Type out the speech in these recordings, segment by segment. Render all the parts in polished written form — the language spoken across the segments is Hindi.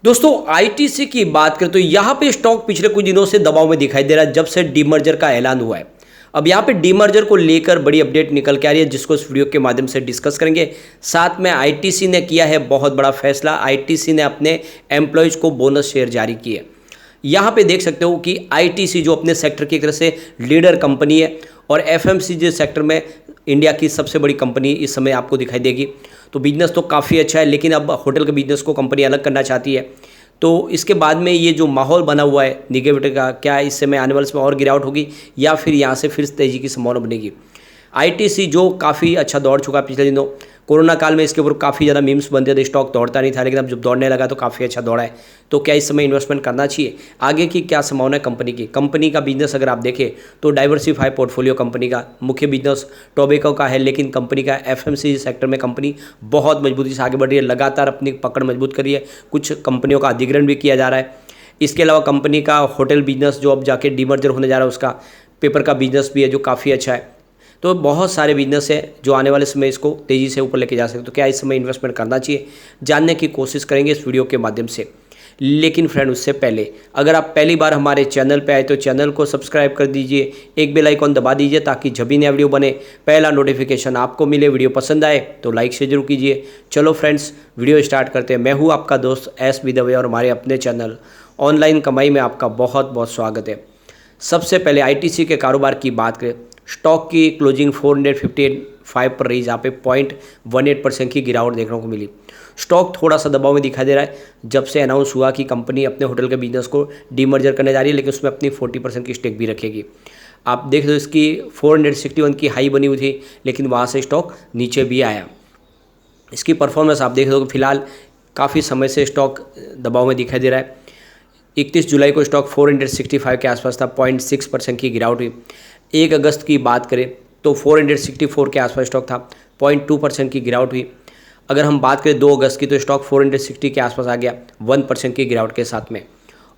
दोस्तों आईटीसी की बात करें तो यहाँ पे स्टॉक पिछले कुछ दिनों से दबाव में दिखाई दे रहा है जब से डीमर्जर का ऐलान हुआ है। अब यहाँ पे डीमर्जर को लेकर बड़ी अपडेट निकल के आ रही है जिसको इस वीडियो के माध्यम से डिस्कस करेंगे। साथ में आईटीसी ने किया है बहुत बड़ा फैसला। आईटीसी ने अपने एम्प्लॉयज को बोनस शेयर जारी किए। यहाँ पे देख सकते हो कि आईटीसी जो अपने सेक्टर की एक तरह से लीडर कंपनी है और एफएमसीजी सेक्टर में इंडिया की सबसे बड़ी कंपनी इस समय आपको दिखाई देगी। तो बिजनेस तो काफ़ी अच्छा है, लेकिन अब होटल के बिजनेस को कंपनी अलग करना चाहती है। तो इसके बाद में ये जो माहौल बना हुआ है निगेटिव का, क्या इस समय आने वाले समय और गिरावट होगी या फिर यहाँ से फिर तेजी की संभावना बनेगी। आईटीसी जो काफ़ी अच्छा दौड़ चुका पिछले दिनों, कोरोना काल में इसके ऊपर काफ़ी ज़्यादा मीम्स बनते थे, स्टॉक दौड़ता नहीं था, लेकिन अब जब दौड़ने लगा तो काफ़ी अच्छा दौड़ा है। तो क्या इस समय इन्वेस्टमेंट करना चाहिए? आगे की क्या संभावना है कंपनी का बिजनेस अगर आप देखें तो डाइवर्सिफाई पोर्टफोलियो कंपनी का मुख्य बिजनेस टोबैको का है, लेकिन कंपनी का एफएमसीजी सेक्टर में कंपनी बहुत मजबूती से आगे बढ़ रही है, लगातार अपनी पकड़ मजबूत कर रही है। कुछ कंपनियों का अधिग्रहण भी किया जा रहा है। इसके अलावा कंपनी का होटल बिजनेस जो अब जाके डीमर्जर होने जा रहा है, उसका पेपर का बिजनेस भी है जो काफ़ी अच्छा है। तो बहुत सारे बिजनेस है जो आने वाले समय इसको तेज़ी से ऊपर लेके जा सकते। तो क्या इस समय इन्वेस्टमेंट करना चाहिए, जानने की कोशिश करेंगे इस वीडियो के माध्यम से। लेकिन फ्रेंड उससे पहले अगर आप पहली बार हमारे चैनल पे आए तो चैनल को सब्सक्राइब कर दीजिए, एक बेल आइकॉन दबा दीजिए ताकि जब भी नया वीडियो बने पहला नोटिफिकेशन आपको मिले। वीडियो पसंद आए तो लाइक शेयर जरूर कीजिए। चलो फ्रेंड्स वीडियो स्टार्ट करते हैं। मैं हूँ आपका दोस्त एस.बी. दवे और हमारे अपने चैनल ऑनलाइन कमाई में आपका बहुत बहुत स्वागत है। सबसे पहले आईटीसी के कारोबार की बात करें, स्टॉक की क्लोजिंग 458 पर रही, जहाँ पे 0.18% की गिरावट देखने को मिली। स्टॉक थोड़ा सा दबाव में दिखाई दे रहा है जब से अनाउंस हुआ कि कंपनी अपने होटल के बिजनेस को डीमर्जर करने जा रही है, लेकिन उसमें अपनी 40% की स्टेक भी रखेगी। आप देख लो इसकी 461 की हाई बनी हुई थी, लेकिन वहाँ से स्टॉक नीचे भी आया। इसकी परफॉर्मेंस आप देख लो कि फिलहाल काफ़ी समय से स्टॉक दबाव में दिखाई दे रहा है। 31 जुलाई को स्टॉक 465 के आसपास था, 0.6% की गिरावट हुई। 1 अगस्त की बात करें तो 464 के आसपास स्टॉक था, 0.2% की गिरावट हुई। अगर हम बात करें 2 अगस्त की तो स्टॉक 460 के आसपास आ गया 1% की गिरावट के साथ में।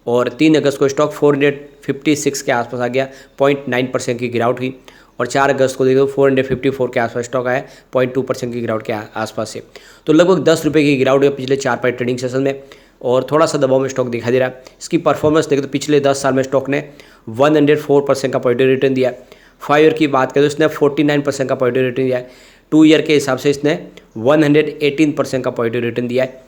और 3 अगस्त को स्टॉक 456 के आसपास आ गया, 0.9% की गिरावट हुई। और 4 अगस्त को देखो 454 के आसपास स्टॉक आया, 0.2% की गिरावट के आसपास से। तो लगभग 10 रुपये की गिरावट हुई पिछले 4-5 ट्रेडिंग सेशन में और थोड़ा सा दबाव में स्टॉक दिखाई दे रहा है। इसकी परफॉर्मेंस देखें तो पिछले 10 साल में स्टॉक ने 104% का पॉजिटिव रिटर्न दिया है। 5 ईयर की बात करें तो इसने 49% का पॉजिटिव रिटर्न दिया है। 2 ईयर के हिसाब से इसने 118% का पॉजिटिव रिटर्न दिया है।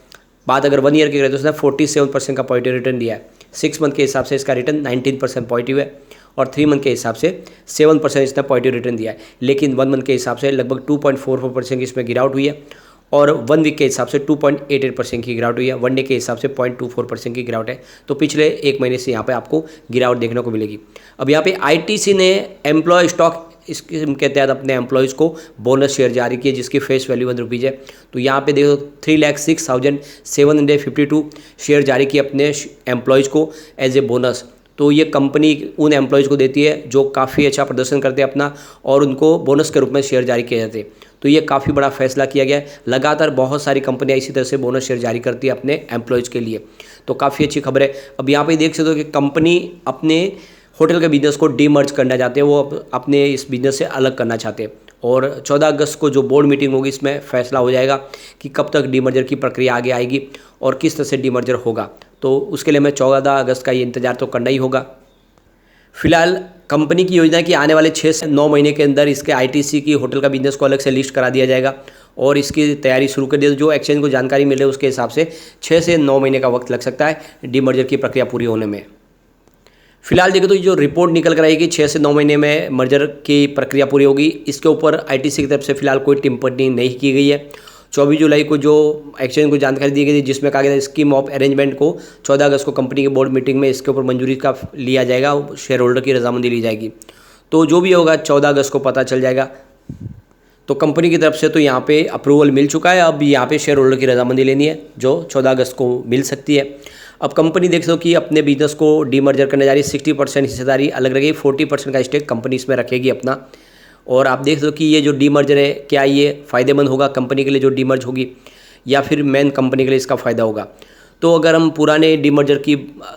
बात अगर 1 ईयर की करें तो इसने 47% का पॉजिटिव रिटर्न दिया है। 6 मंथ के हिसाब से इसका रिटर्न 19% पॉजिटिव है और 3 मंथ के हिसाब से 7% इसने पॉजिटिव रिटर्न दिया है। लेकिन 1 मंथ के हिसाब से लगभग 2.44% की इसमें गिरावट हुई है और 1 वीक के हिसाब से 2.88% की गिरावट हुई है। 1 डे के हिसाब से 0.24% की गिरावट है। तो पिछले 1 महीने से यहाँ पे आपको गिरावट देखने को मिलेगी। अब यहाँ पे आईटीसी ने एम्प्लॉय स्टॉक स्कीम के तहत अपने एम्प्लॉयज़ को बोनस शेयर जारी किए जिसकी फेस वैल्यू 1 रुपीज़ है। तो यहाँ पे देखो 3,06,752 शेयर जारी किए अपने एम्प्लॉयज़ को एज ए बोनस। तो ये कंपनी उन एम्प्लॉयज़ को देती है जो काफ़ी अच्छा प्रदर्शन करते हैं अपना, और उनको बोनस के रूप में शेयर जारी किए जाते हैं। तो ये काफ़ी बड़ा फैसला किया गया है। लगातार बहुत सारी कंपनियां इसी तरह से बोनस शेयर जारी करती है अपने एम्प्लॉयज़ के लिए। तो काफ़ी अच्छी खबर है। अब यहाँ पे देख सकते हो कि कंपनी अपने होटल के बिजनेस को डीमर्ज करना चाहते हैं, वो अपने इस बिज़नेस से अलग करना चाहते हैं। और 14 अगस्त को जो बोर्ड मीटिंग होगी इसमें फैसला हो जाएगा कि कब तक डीमर्जर की प्रक्रिया आगे आएगी और किस तरह से डीमर्जर होगा। तो उसके लिए हमें 14 अगस्त का ये इंतज़ार तो करना ही होगा। फिलहाल कंपनी की योजना है कि आने वाले 6 से 9 महीने के अंदर इसके आईटीसी की होटल का बिजनेस को अलग से लिस्ट करा दिया जाएगा और इसकी तैयारी शुरू कर दी। जो एक्सचेंज को जानकारी मिले उसके हिसाब से 6 से 9 महीने का वक्त लग सकता है डीमर्जर की प्रक्रिया पूरी होने में। फिलहाल देखो तो जो रिपोर्ट निकल कर आएगी 6 से 9 महीने में मर्जर की प्रक्रिया पूरी होगी, इसके ऊपर आईटीसी की तरफ से फिलहाल कोई टिप्पणी नहीं की गई है। 24 जुलाई को जो एक्सचेंज को जानकारी दी गई थी जिसमें कहा गया था स्कीम ऑफ अरेंजमेंट को 14 अगस्त को कंपनी के बोर्ड मीटिंग में इसके ऊपर मंजूरी का लिया जाएगा, शेयर होल्डर की रजामंदी ली जाएगी। तो जो भी होगा 14 अगस्त को पता चल जाएगा। तो कंपनी की तरफ से तो यहाँ पे अप्रूवल मिल चुका है, अब यहाँ पे शेयर होल्डर की रजामंदी लेनी है जो 14 अगस्त को मिल सकती है। अब कंपनी देख सको कि अपने बिजनेस को डीमर्जर करने जा रही है। 60% हिस्सेदारी अलग रहेगी, 40% का स्टेक कंपनी इसमें रखेगी अपना। और आप देख सको कि ये जो डीमर्जर है क्या ये फ़ायदेमंद होगा कंपनी के लिए जो डीमर्ज होगी, या फिर मेन कंपनी के लिए इसका फ़ायदा होगा। तो अगर हम पुराने डीमर्जर की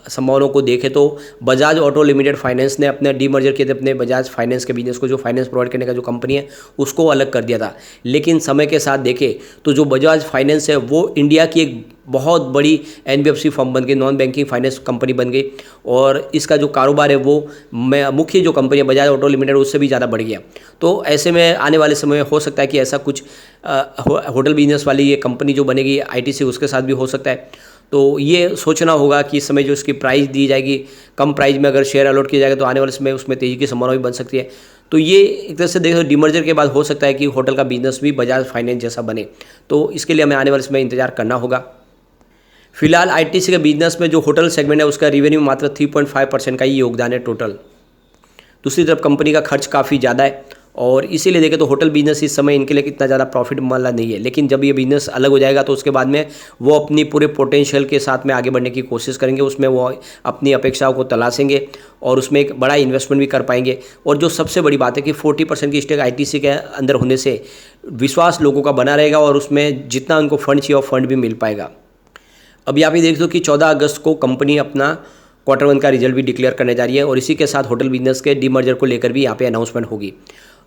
संभावनाओं को देखें तो बजाज ऑटो लिमिटेड फाइनेंस ने अपने डीमर्जर किए थे अपने बजाज फाइनेंस के बिजनेस को, जो फाइनेंस प्रोवाइड करने का जो कंपनी है उसको अलग कर दिया था। लेकिन समय के साथ देखें तो जो बजाज फाइनेंस है वो इंडिया की एक बहुत बड़ी एनबीएफसी फर्म बन गई, नॉन बैंकिंग फाइनेंस कंपनी बन गई, और इसका जो कारोबार है वो मुख्य जो कंपनी है बजाज ऑटो लिमिटेड उससे भी ज़्यादा बढ़ गया। तो ऐसे में आने वाले समय में हो सकता है कि ऐसा कुछ होटल बिजनेस वाली ये कंपनी जो बनेगी आईटीसी उसके साथ भी हो सकता है। तो ये सोचना होगा कि इस समय जो इसकी प्राइस दी जाएगी कम प्राइस में अगर शेयर अलॉट किया जाएगा तो आने वाले समय उसमें तेज़ी की संभावना भी बन सकती है। तो ये एक तरह से देखो डीमर्जर के बाद हो सकता है कि होटल का बिजनेस भी बजाज फाइनेंस जैसा बने, तो इसके लिए हमें आने वाले समय इंतजार करना होगा। फिलहाल आईटीसी के बिजनेस में जो होटल सेगमेंट है उसका रेवेन्यू मात्र 3.5% का ही योगदान है टोटल। दूसरी तरफ कंपनी का खर्च काफ़ी ज़्यादा है और इसीलिए देखें तो होटल बिजनेस इस समय इनके लिए कितना ज़्यादा प्रॉफिट वाला नहीं है। लेकिन जब ये बिजनेस अलग हो जाएगा तो उसके बाद में वो अपनी पूरे पोटेंशियल के साथ में आगे बढ़ने की कोशिश करेंगे, उसमें वो अपनी अपेक्षाओं को तलाशेंगे और उसमें एक बड़ा इन्वेस्टमेंट भी कर पाएंगे। और जो सबसे बड़ी बात है कि 40% की स्टेक आईटीसी के अंदर होने से विश्वास लोगों का बना रहेगा और उसमें जितना उनको फंड चाहिए वो फंड भी मिल पाएगा। अब यहाँ पे देख दो कि 14 अगस्त को कंपनी अपना Q1 का रिजल्ट भी डिक्लेयर करने जा रही है और इसी के साथ होटल बिजनेस के डीमर्जर को लेकर भी यहाँ पे अनाउंसमेंट होगी।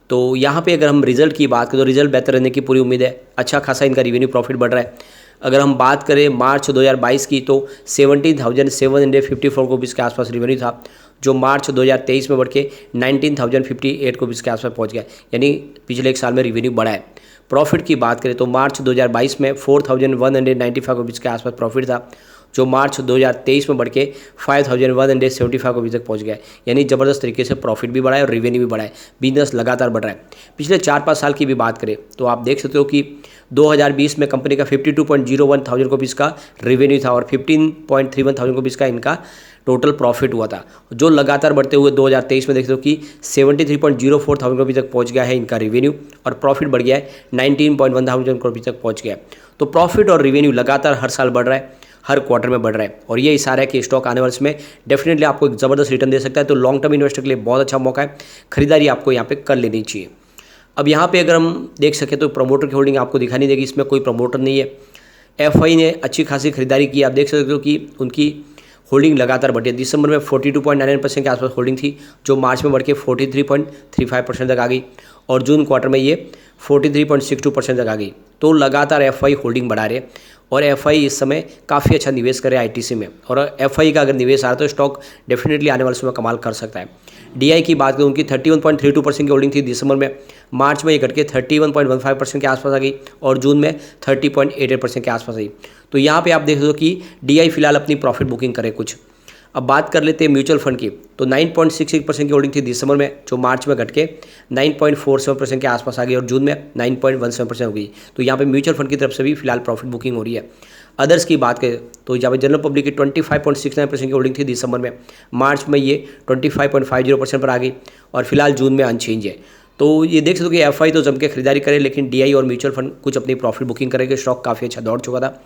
तो यहाँ पे अगर हम रिजल्ट की बात करें तो रिजल्ट बेहतर रहने की पूरी उम्मीद है। अच्छा खासा इनका रेवेन्यू प्रॉफिट बढ़ रहा है। अगर हम बात करें मार्च 2022 की तो 17,754 रुपीज़ के आसपास रेवेन्यू था, जो मार्च 2023 में बढ़ के 19,058 रुपीज़ के आसपास पहुँच गया, यानी पिछले एक साल में रेवेन्यू बढ़ा है। प्रॉफिट की बात करें तो मार्च 2022 में 4,195 रुपीज़ के आसपास प्रॉफिट था, जो मार्च 2023 में बढ़ के 5,175 रुपीज़ तक पहुंच गया, यानी ज़बरदस्त तरीके से प्रॉफिट भी बढ़ा है और रेवेन्यू भी बढ़ा है। बिजनेस लगातार बढ़ रहा है। पिछले 4-5 साल की भी बात करें तो आप देख सकते हो कि 2020 में कंपनी का 52.01 थाउजेंड रुपीज़ का रेवेन्यू था और 15.31 थाउजेंड रुपीज़ का इनका टोटल प्रॉफिट हुआ था, जो लगातार बढ़ते हुए 2023 में देखते हो कि 73.04 थाउजेंड रुपीज़ तक पहुंच गया है इनका रेवेन्यू और प्रॉफिट बढ़ गया है 19.1 थाउजेंड रुपीज़ तक पहुंच गया है। तो प्रॉफिट और रेवेन्यू लगातार हर साल बढ़ रहा है, हर क्वार्टर में बढ़ रहा है और ये इशारा है कि स्टॉक आने वाले समय डेफिनेटली आपको एक ज़बरदस्त रिटर्न दे सकता है। तो लॉन्ग टर्म इन्वेस्टर के लिए बहुत अच्छा मौका है, खरीदारी आपको यहाँ पे कर लेनी चाहिए। अब यहाँ पे अगर हम देख सकें तो प्रमोटर की होल्डिंग आपको दिखाई नहीं देगी, इसमें कोई प्रमोटर नहीं है। एफआई ने अच्छी खासी खरीदारी की, आप देख सकते हो कि उनकी होल्डिंग लगातार बढ़ी है। दिसंबर में 42.99% के आसपास होल्डिंग थी, जो मार्च में बढ़ के 43.35% तक आ गई और जून क्वार्टर में ये 43.62% तक आ गई। तो लगातार एफआई होल्डिंग बढ़ा रहे और एफआई इस समय काफ़ी अच्छा निवेश करे आईटीसी में, और एफआई का अगर निवेश आ रहा है तो स्टॉक डेफिनेटली आने वाले समय कमाल कर सकता है। डीआई की बात करें उनकी 31.32% की होल्डिंग थी दिसंबर में, मार्च में ये घट के 31.15% के आसपास आ गई और जून में 30.88% के आसपास आई। तो यहाँ पे आप देख सकते हो कि डीआई फिलहाल अपनी प्रॉफिट बुकिंग करे कुछ। अब बात कर लेते हैं म्यूचुअल फंड की, तो 9.66% की होल्डिंग थी दिसंबर में, जो मार्च में घट के 9.47% के आसपास आ गई और जून में 9.17% हो गई। तो यहाँ पे म्यूचुअल फंड की तरफ से भी फिलहाल प्रॉफिट बुकिंग हो रही है। अदर्स की बात करें तो यहाँ पे जनरल पब्लिक की 25.69% की होल्डिंग थी दिसंबर में, मार्च में ये 25.50% पर आ गई और फिलहाल जून में अनचेंज है। तो ये देख सकते हो कि एफआई तो जम के खरीदारी करे, लेकिन डीआई और म्यूचुअल फंड कुछ अपनी प्रॉफिट बुकिंग करेंगे। स्टॉक काफ़ी अच्छा दौड़ चुका था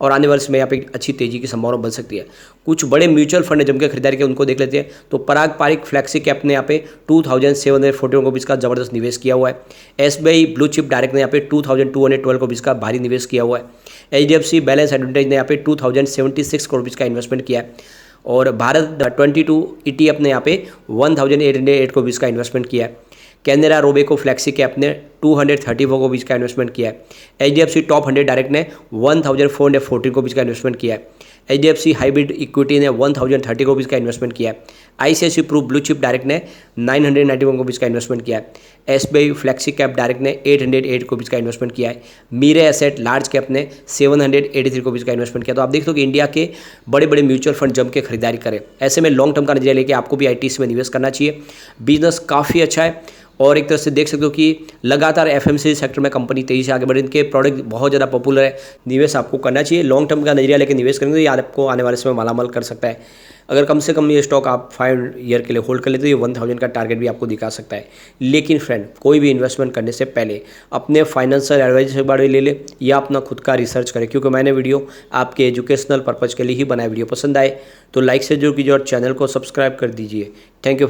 और आने वाले समय यहाँ पे अच्छी तेजी की संभावना बन सकती है। कुछ बड़े म्यूचुअल फंड जम के खरीदारी के उनको देख लेते हैं। तो पराग पारिक फ्लैक्सी कैप ने यहाँ पे 2,741 रुपीज़ का जबरदस्त निवेश किया हुआ है। एसबीआई ब्लू चिप डायरेक्ट ने यहाँ पे 2,212 रुपीज़ का भारी निवेश किया हुआ है। एचडीएफसी बैलेंस एडवर्टाइज ने यहाँ पे 2,076 करोड़ रुपीज़ का इन्वेस्टमेंट किया है और भारत 22 ETF ने यहाँ पे 1,808 करोड़ रुपीज़ का इन्वेस्टमेंट किया है। कैनरा रोबेको फ्लैक्सी कैप ने 234 करोड़ रुपीज़ का इन्वेस्टमेंट किया है। एचडीएफसी टॉप 100 डायरेक्ट ने 1,414 करोड़ रुपीज़ का इन्वेस्टमेंट किया है। एचडीएफसी हाइब्रिड इक्विटी ने 1,030 करोड़ रुपीज़ का इन्वेस्टमेंट किया है। ICICI Pru blue chip direct ने 991 करोड़ रुपीज़ का इन्वेस्टमेंट किया है। एसबीआई फ्लैक्सी कैप डायरेक्ट ने 808 करोड़ रुपीज़ का इन्वेस्टमेंट किया है। मीरे एसेट लार्ज कैप ने 783 करोड़ रुपीज़ का इन्वेस्टमेंट किया। तो आप देख लो कि इंडिया के बड़े बड़े म्यूचुअल फंड जम के खरीदारी करें। ऐसे में लॉन्ग टर्म का नजरिया लेके आपको भी आईटीसी में निवेश करना चाहिए। बिजनेस काफ़ी अच्छा है और एक तरह से देख सकते हो कि लगातार एफएमसीजी सेक्टर में कंपनी तेजी से आगे बढ़ रही है। इनके प्रोडक्ट बहुत ज़्यादा पॉपुलर है, निवेश आपको करना चाहिए। लॉन्ग टर्म का नजरिया लेकर निवेश करेंगे तो ये आपको आने वाले समय मालामाल कर सकता है। अगर कम से कम ये स्टॉक आप 5 ईयर के लिए होल्ड कर लेते तो ये 1000 का टारगेट भी आपको दिखा सकता है। लेकिन फ्रेंड, कोई भी इन्वेस्टमेंट करने से पहले अपने फाइनेंशियल एडवाइजर से बारे ले ले या अपना खुद का रिसर्च करें, क्योंकि मैंने वीडियो आपके एजुकेशनल पर्पज़ के लिए ही बनाया। वीडियो पसंद आए तो लाइक से जरूर कीजिए और चैनल को सब्सक्राइब कर दीजिए। Thank you.